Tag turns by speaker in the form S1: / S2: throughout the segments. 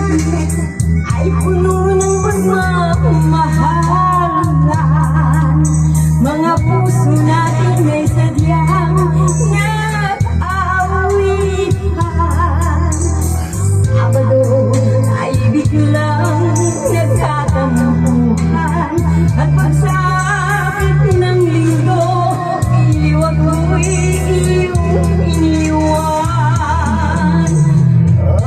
S1: ay puno ng pagmamahalan. Mga puso natin ay sadyang nag-aawitan. Sabado ay biglang nagtatampuhan, at pagsapit ng linggo, iliwag mo'y iyong iniwan.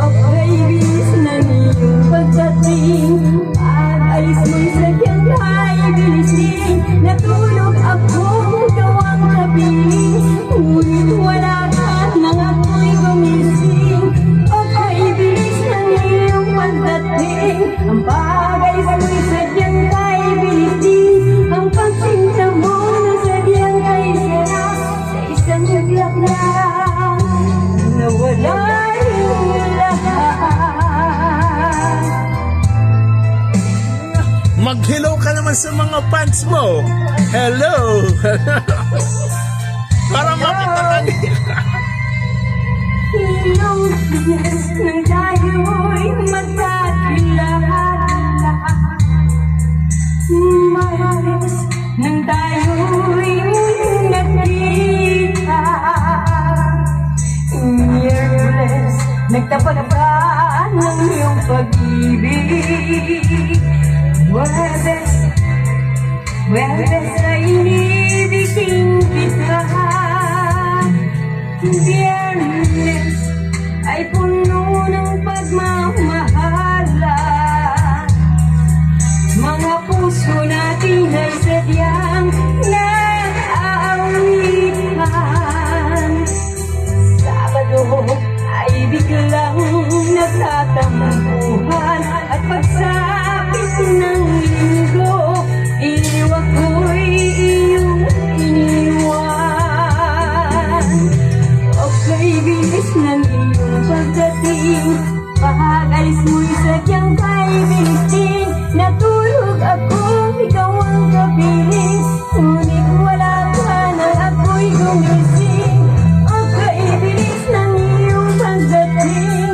S1: Okay, bilis ng iyong pagdating, pag-alis mo'y sadyang kay bilisin. Natulog akong gawang kapiling, ngunit wala ka nang ako'y gumising. Okay, bilis ng iyong pagdating, ang pag-alis mo'y sadyang kay bilisin. Ang pagsinta mo na sadyang kay sarap, sa isang iglap lang nawala yung lahat.
S2: Mag-hello ka naman sa mga fans mo. Hello! Para makita ka nila.
S1: Ilang bilis nang tayo'y magkakilala, maris nang tayo'y nagkita. Miyerkules, nagtapat pa ng iyong pag-ibig. Huwebes ay inibigin kita. Biyernes ay puno ng pagmamahalan. Mga puso natin ay sadyang nag-aawitan. Sabado ay biglang nagtatampuhan, at pagsapit ng linggo, iniwag ko'y iyong iniwan. Okay, bilis ng iyong pagdating, pag-alis mo'y sadyang kay bilisin. Natulog ako, ikaw ang kapiling, ngunit wala ka nang ako'y gumising. Okay, bilis ng iyong pagdating,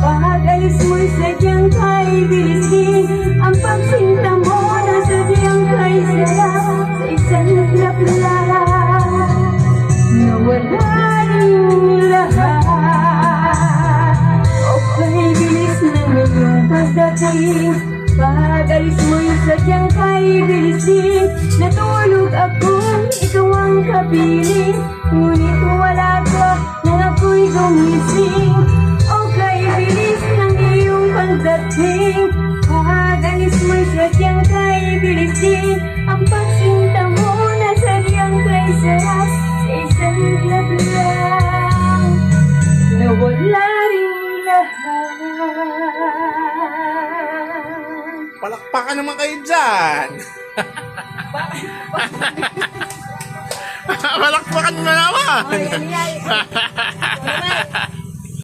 S1: pag-alis mo'y sadyang kay bilisin. Ang pagsinta mo na sadyang kay sarap, sa isang iglap lang nawala yung lahat. Okay, bilis ng iyong pagdating, pag-alis mo'y sadyang kay bilisin. Natulog ako, ikaw ang kapiling, ngunit wala ka nang ako'y gumising. Okay, bilis ng iyong pagdating, pag-alis mo'y sadyang kay bilisin. Ang pagsinta mo na sadyang kay sarap, sa isang iglap lang nawala rin lahat.
S2: Palakpakan naman kayo dyan. Palakpakan mo naman.
S1: Okay, ano yan?